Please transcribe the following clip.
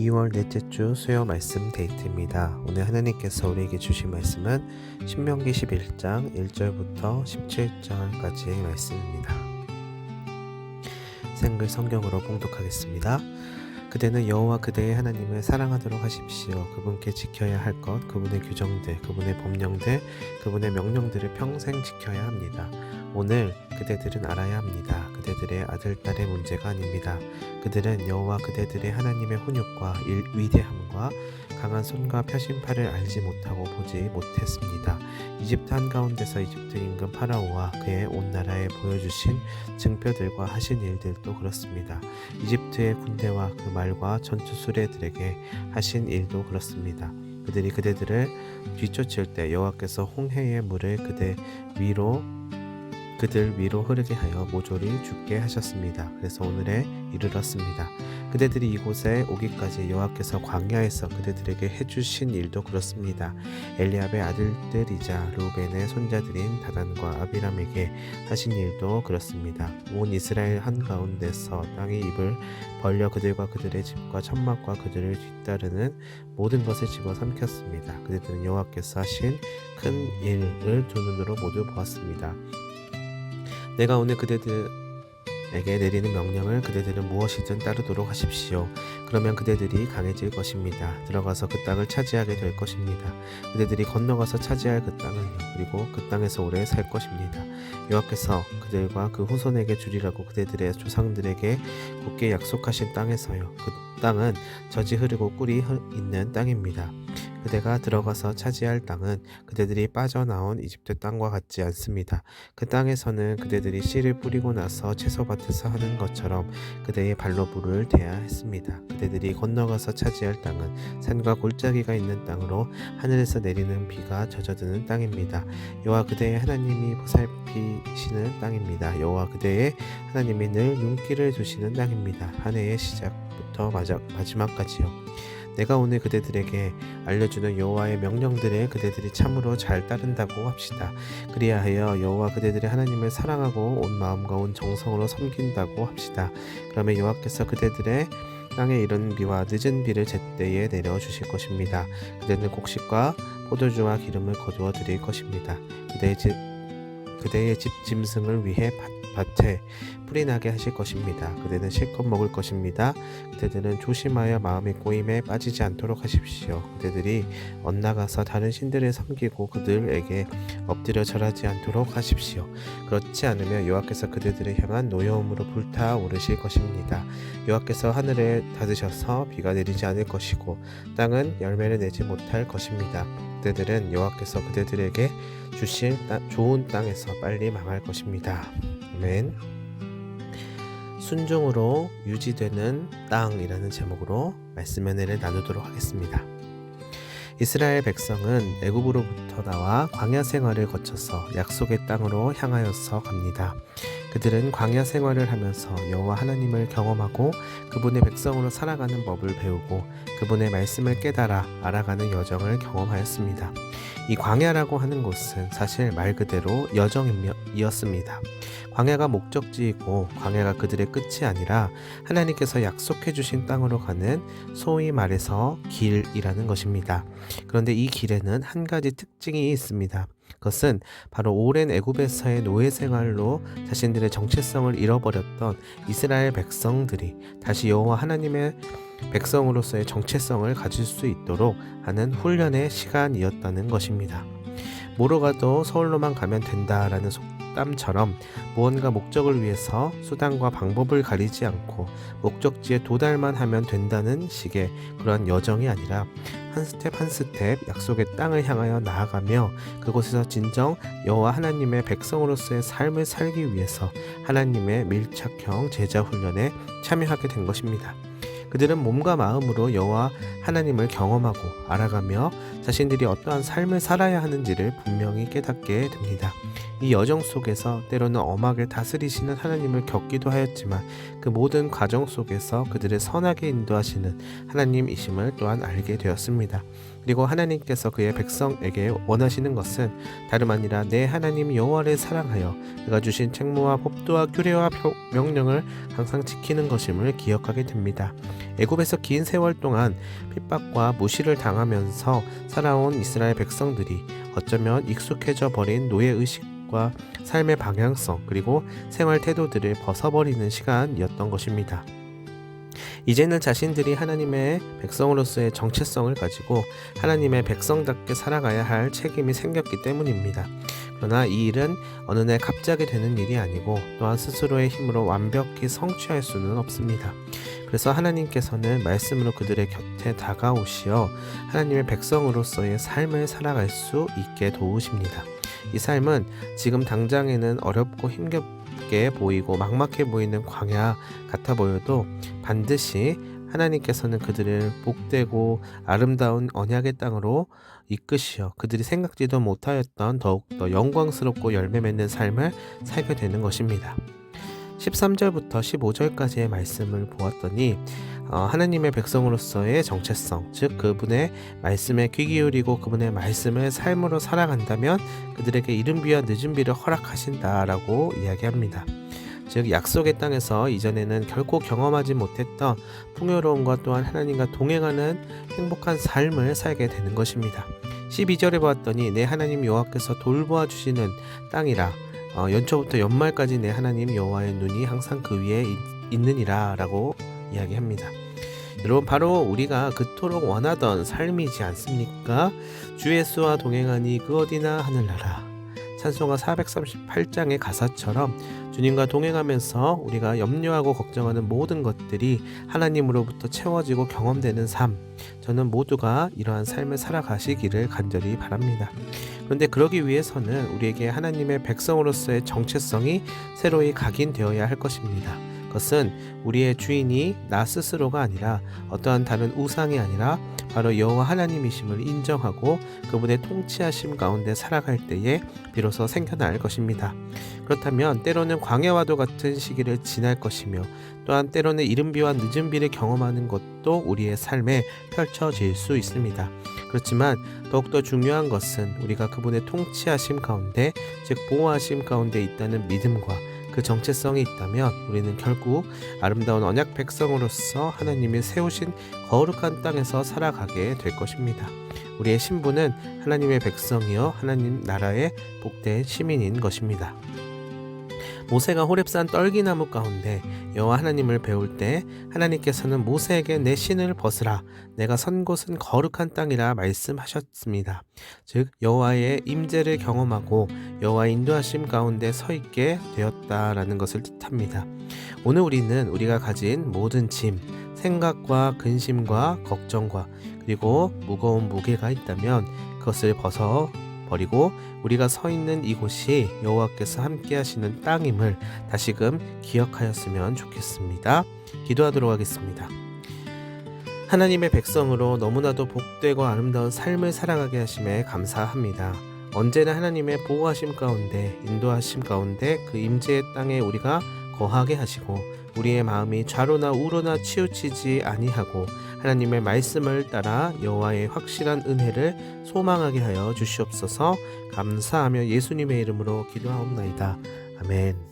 2월 넷째 주 수요 말씀 데이트입니다. 오늘 하나님께서 우리에게 주신 말씀은 신명기 11장 1절부터 17절까지의 말씀입니다. 생글 성경으로 봉독하겠습니다. 그대는 여호와 그대의 하나님을 사랑하도록 하십시오. 그분께 지켜야 할 것, 그분의 규정들, 그분의 법령들, 그분의 명령들을 평생 지켜야 합니다. 오늘 그대들은 알아야 합니다. 그대들의 아들, 딸의 문제가 아닙니다. 그들은 여호와 그대들의 하나님의 훈육과 위대함과 강한 손과 펴신팔을 알지 못하고 보지 못했습니다. 이집트 한가운데서 이집트 임금 파라오와 그의 온 나라에 보여주신 증표들과 하신 일들도 그렇습니다. 이집트의 군대와 그 말과 전투 수레들에게 하신 일도 그렇습니다. 그들이 그대들을 뒤쫓을 때 여호와께서 홍해의 물을 그들 위로 흐르게 하여 모조리 죽게 하셨습니다. 그래서 오늘에 이르렀습니다. 그대들이 이곳에 오기까지 여호와께서 광야에서 그대들에게 해주신 일도 그렇습니다. 엘리압의 아들들이자 루벤의 손자들인 다단과 아비람에게 하신 일도 그렇습니다. 온 이스라엘 한가운데서 땅의 입을 벌려 그들과 그들의 집과 천막과 그들을 뒤따르는 모든 것을 집어삼켰습니다. 그대들은 여호와께서 하신 큰 일을 두 눈으로 모두 보았습니다. 내가 오늘 그대들에게 내리는 명령을 그대들은 무엇이든 따르도록 하십시오. 그러면 그대들이 강해질 것입니다. 들어가서 그 땅을 차지하게 될 것입니다. 그대들이 건너가서 차지할 그 땅을요. 그리고 그 땅에서 오래 살 것입니다. 여호와께서 그들과 그 후손에게 주리라고 그대들의 조상들에게 굳게 약속하신 땅에서요. 그 땅은 젖이 흐르고 꿀이 있는 땅입니다. 그대가 들어가서 차지할 땅은 그대들이 빠져나온 이집트 땅과 같지 않습니다. 그 땅에서는 그대들이 씨를 뿌리고 나서 채소밭에서 하는 것처럼 그대의 발로 물을 대야 했습니다. 그대들이 건너가서 차지할 땅은 산과 골짜기가 있는 땅으로 하늘에서 내리는 비가 젖어드는 땅입니다. 여호와 그대의 하나님이 보살피시는 땅입니다. 여호와 그대의 하나님이 늘 눈길을 두시는 땅입니다. 한 해의 시작부터 마지막까지요. 내가 오늘 그대들에게 알려주는 여호와의 명령들을 그대들이 참으로 잘 따른다고 합시다. 그리하여 여호와 그대들의 하나님을 사랑하고 온 마음과 온 정성으로 섬긴다고 합시다. 그러면 여호와께서 그대들의 땅에 이른 비와 늦은 비를 제때에 내려주실 것입니다. 그대는 곡식과 포도주와 기름을 거두어 드릴 것입니다. 그대의 집 짐승을 위해 밭에 뿌리 나게 하실 것입니다. 그대는 실컷 먹을 것입니다. 그대들은 조심하여 마음의 꼬임에 빠지지 않도록 하십시오. 그대들이 엇나가서 다른 신들을 섬기고 그들에게 엎드려 절하지 않도록 하십시오. 그렇지 않으면 여호와께서 그대들을 향한 노여움으로 불타오르실 것입니다. 여호와께서 하늘을 닫으셔서 비가 내리지 않을 것이고 땅은 열매를 내지 못할 것입니다. 그대들은 여호와께서 그대들에게 주실 좋은 땅에서 빨리 망할 것입니다. 아멘. 순종으로 유지되는 땅이라는 제목으로 말씀 은혜를 나누도록 하겠습니다. 이스라엘 백성은 애굽으로부터 나와 광야 생활을 거쳐서 약속의 땅으로 향하여서 갑니다. 그들은 광야 생활을 하면서 여호와 하나님을 경험하고 그분의 백성으로 살아가는 법을 배우고 그분의 말씀을 깨달아 알아가는 여정을 경험하였습니다. 이 광야라고 하는 곳은 사실 말 그대로 여정이었습니다. 광야가 목적지이고 광야가 그들의 끝이 아니라 하나님께서 약속해 주신 땅으로 가는 소위 말해서 길이라는 것입니다. 그런데 이 길에는 한 가지 특징이 있습니다. 그것은 바로 오랜 애굽에서의 노예 생활로 자신들의 정체성을 잃어버렸던 이스라엘 백성들이 다시 여호와 하나님의 백성으로서의 정체성을 가질 수 있도록 하는 훈련의 시간이었다는 것입니다. 뭐로 가도 서울로만 가면 된다라는 속담처럼 무언가 목적을 위해서 수단과 방법을 가리지 않고 목적지에 도달만 하면 된다는 식의 그러한 여정이 아니라 한 스텝 한 스텝 약속의 땅을 향하여 나아가며 그곳에서 진정 여호와 하나님의 백성으로서의 삶을 살기 위해서 하나님의 밀착형 제자 훈련에 참여하게 된 것입니다. 그들은 몸과 마음으로 여호와 하나님을 경험하고 알아가며 자신들이 어떠한 삶을 살아야 하는지를 분명히 깨닫게 됩니다. 이 여정 속에서 때로는 엄하게 다스리시는 하나님을 겪기도 하였지만 그 모든 과정 속에서 그들을 선하게 인도하시는 하나님이심을 또한 알게 되었습니다. 그리고 하나님께서 그의 백성에게 원하시는 것은 다름 아니라 내 하나님 여호와를 사랑하여 그가 주신 책무와 법도와 규례와 명령을 항상 지키는 것임을 기억하게 됩니다. 애굽에서 긴 세월 동안 핍박과 무시를 당하면서 살아온 이스라엘 백성들이 어쩌면 익숙해져 버린 노예의식과 삶의 방향성 그리고 생활 태도들을 벗어버리는 시간이었던 것입니다. 이제는 자신들이 하나님의 백성으로서의 정체성을 가지고 하나님의 백성답게 살아가야 할 책임이 생겼기 때문입니다. 그러나 이 일은 어느 날 갑자기 되는 일이 아니고 또한 스스로의 힘으로 완벽히 성취할 수는 없습니다. 그래서 하나님께서는 말씀으로 그들의 곁에 다가오시어 하나님의 백성으로서의 삶을 살아갈 수 있게 도우십니다. 이 삶은 지금 당장에는 어렵고 힘겹게 보이고 막막해 보이는 광야 같아 보여도 반드시 하나님께서는 그들을 복되고 아름다운 언약의 땅으로 이끄시어 그들이 생각지도 못하였던 더욱더 영광스럽고 열매 맺는 삶을 살게 되는 것입니다. 13절부터 15절까지의 말씀을 보았더니 하나님의 백성으로서의 정체성, 즉 그분의 말씀에 귀 기울이고 그분의 말씀을 삶으로 살아간다면 그들에게 이른비와 늦은비를 허락하신다라고 이야기합니다. 즉 약속의 땅에서 이전에는 결코 경험하지 못했던 풍요로움과 또한 하나님과 동행하는 행복한 삶을 살게 되는 것입니다. 12절에 보았더니 내 하나님 여호와께서 돌보아 주시는 땅이라 연초부터 연말까지 내 하나님 여호와의 눈이 항상 그 위에 있느니라 라고 이야기합니다. 여러분 바로 우리가 그토록 원하던 삶이지 않습니까? 주 예수와 동행하니 그 어디나 하늘나라. 찬송가 438장의 가사처럼 주님과 동행하면서 우리가 염려하고 걱정하는 모든 것들이 하나님으로부터 채워지고 경험되는 삶, 저는 모두가 이러한 삶을 살아가시기를 간절히 바랍니다. 그런데 그러기 위해서는 우리에게 하나님의 백성으로서의 정체성이 새로이 각인되어야 할 것입니다. 그것은 우리의 주인이 나 스스로가 아니라 어떠한 다른 우상이 아니라 바로 여호와 하나님이심을 인정하고 그분의 통치하심 가운데 살아갈 때에 비로소 생겨날 것입니다. 그렇다면 때로는 광야와도 같은 시기를 지날 것이며 또한 때로는 이른비와 늦은비를 경험하는 것도 우리의 삶에 펼쳐질 수 있습니다. 그렇지만 더욱더 중요한 것은 우리가 그분의 통치하심 가운데 즉 보호하심 가운데 있다는 믿음과 그 정체성이 있다면 우리는 결국 아름다운 언약 백성으로서 하나님이 세우신 거룩한 땅에서 살아가게 될 것입니다. 우리의 신분은 하나님의 백성이요 하나님 나라의 복된 시민인 것입니다. 모세가 호렙산 떨기나무 가운데 여호와 하나님을 배울 때 하나님께서는 모세에게 내 신을 벗으라 내가 선 곳은 거룩한 땅이라 말씀하셨습니다. 즉 여호와의 임재를 경험하고 여호와의 인도하심 가운데 서 있게 되었다라는 것을 뜻합니다. 오늘 우리는 우리가 가진 모든 짐, 생각과 근심과 걱정과 그리고 무거운 무게가 있다면 그것을 벗어 버리고 우리가 서 있는 이곳이 여호와께서 함께 하시는 땅임을 다시금 기억하였으면 좋겠습니다. 기도하도록 하겠습니다. 하나님의 백성으로 너무나도 복되고 아름다운 삶을 살아가게 하심에 감사합니다. 언제나 하나님의 보호하심 가운데 인도하심 가운데 그 임재의 땅에 우리가 거하게 하시고 우리의 마음이 좌로나 우로나 치우치지 아니하고 하나님의 말씀을 따라 여호와의 확실한 은혜를 소망하게 하여 주시옵소서. 감사하며 예수님의 이름으로 기도하옵나이다. 아멘.